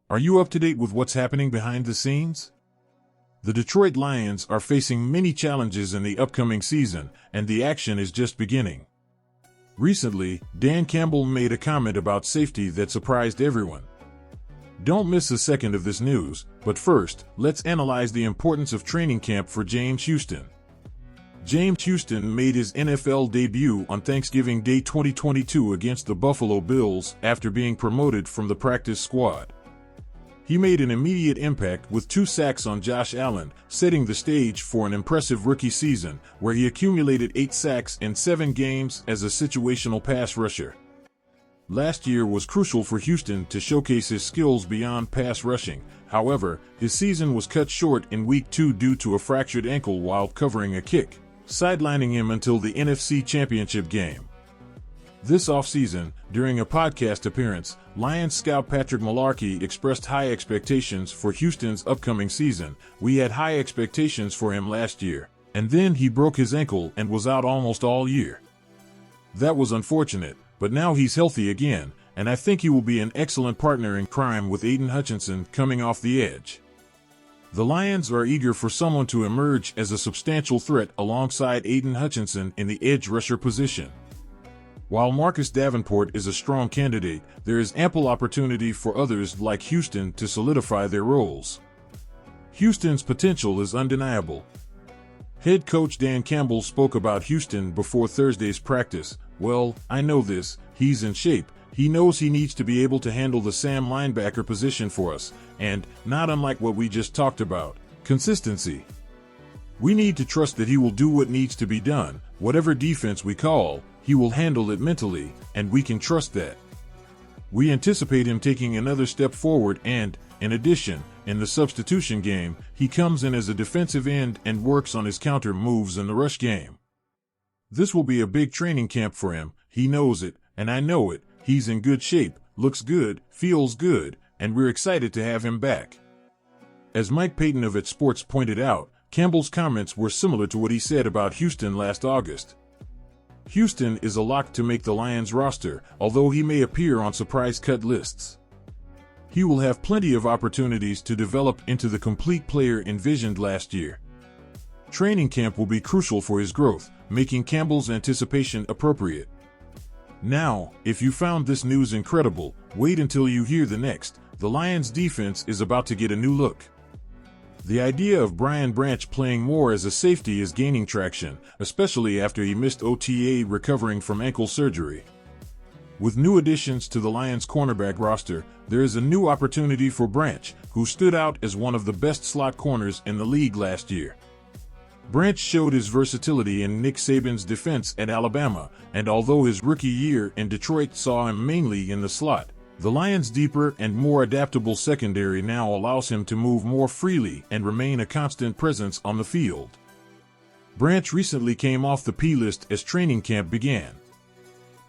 Are you up to date with what's happening behind the scenes? The Detroit Lions are facing many challenges in the upcoming season, and the action is just beginning. Recently, Dan Campbell made a comment about safety that surprised everyone. Don't miss a second of this news, but first, let's analyze the importance of training camp for James Houston. James Houston made his NFL debut on Thanksgiving Day 2022 against the Buffalo Bills after being promoted from the practice squad. He made an immediate impact with 2 sacks on Josh Allen, setting the stage for an impressive rookie season where he accumulated 8 sacks in 7 games as a situational pass rusher. Last year was crucial for Houston to showcase his skills beyond pass rushing. However, his season was cut short in Week 2 due to a fractured ankle while covering a kick, sidelining him until the NFC Championship game. This offseason, during a podcast appearance, Lions scout Patrick Malarkey expressed high expectations for Houston's upcoming season. "We had high expectations for him last year, and then he broke his ankle and was out almost all year. That was unfortunate, but now he's healthy again, and I think he will be an excellent partner in crime with Aiden Hutchinson coming off the edge." The Lions are eager for someone to emerge as a substantial threat alongside Aiden Hutchinson in the edge rusher position. While Marcus Davenport is a strong candidate, there is ample opportunity for others like Houston to solidify their roles. Houston's potential is undeniable. Head coach Dan Campbell spoke about Houston before Thursday's practice. "Well, I know this, he's in shape. He knows he needs to be able to handle the Sam linebacker position for us, and, not unlike what we just talked about, consistency. We need to trust that he will do what needs to be done. Whatever defense we call, he will handle it mentally, and we can trust that. We anticipate him taking another step forward and, in addition, in the substitution game, he comes in as a defensive end and works on his counter moves in the rush game. This will be a big training camp for him. He knows it, and I know it. He's in good shape, looks good, feels good, and we're excited to have him back." As Mike Payton of It Sports pointed out, Campbell's comments were similar to what he said about Houston last August. Houston is a lock to make the Lions roster, although he may appear on surprise cut lists. He will have plenty of opportunities to develop into the complete player envisioned last year. Training camp will be crucial for his growth, making Campbell's anticipation appropriate. Now, if you found this news incredible, wait until you hear the next. The Lions' defense is about to get a new look. The idea of Brian Branch playing more as a safety is gaining traction, especially after he missed OTA recovering from ankle surgery. With new additions to the Lions' cornerback roster, there is a new opportunity for Branch, who stood out as one of the best slot corners in the league last year. Branch showed his versatility in Nick Saban's defense at Alabama, and although his rookie year in Detroit saw him mainly in the slot, the Lions' deeper and more adaptable secondary now allows him to move more freely and remain a constant presence on the field. Branch recently came off the P list as training camp began.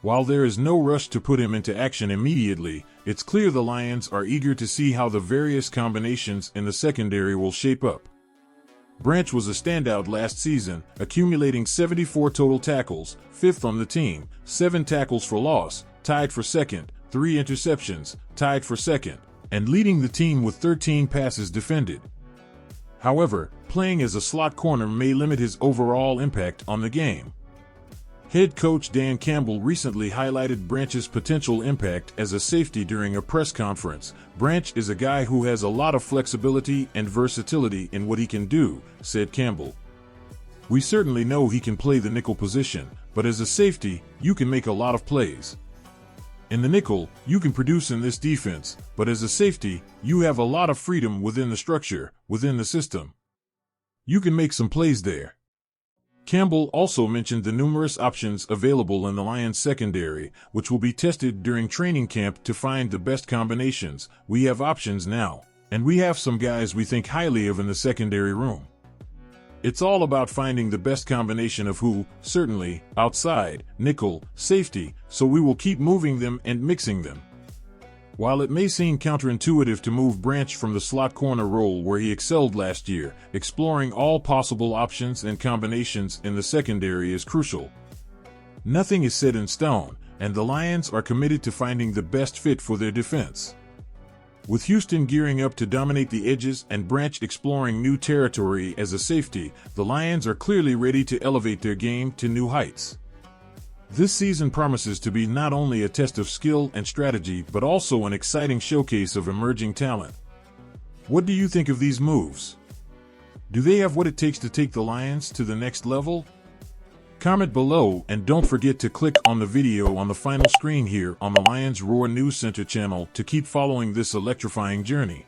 While there is no rush to put him into action immediately, it's clear the Lions are eager to see how the various combinations in the secondary will shape up. Branch was a standout last season, accumulating 74 total tackles, 5th on the team, 7 tackles for loss, tied for second, 3 interceptions, tied for second, and leading the team with 13 passes defended. However, playing as a slot corner may limit his overall impact on the game. Head coach Dan Campbell recently highlighted Branch's potential impact as a safety during a press conference. "Branch is a guy who has a lot of flexibility and versatility in what he can do," said Campbell. "We certainly know he can play the nickel position, but as a safety, you can make a lot of plays. In the nickel, you can produce in this defense, but as a safety, you have a lot of freedom within the structure, within the system. You can make some plays there." Campbell also mentioned the numerous options available in the Lions secondary, which will be tested during training camp to find the best combinations. "We have options now, and we have some guys we think highly of in the secondary room. It's all about finding the best combination of who, certainly, outside, nickel, safety, so we will keep moving them and mixing them." While it may seem counterintuitive to move Branch from the slot corner role where he excelled last year, exploring all possible options and combinations in the secondary is crucial. Nothing is set in stone, and the Lions are committed to finding the best fit for their defense. With Houston gearing up to dominate the edges and Branch exploring new territory as a safety, the Lions are clearly ready to elevate their game to new heights. This season promises to be not only a test of skill and strategy but also an exciting showcase of emerging talent. What do you think of these moves? Do they have what it takes to take the Lions to the next level? Comment below and don't forget to click on the video on the final screen here on the Lions Roar News Center channel to keep following this electrifying journey.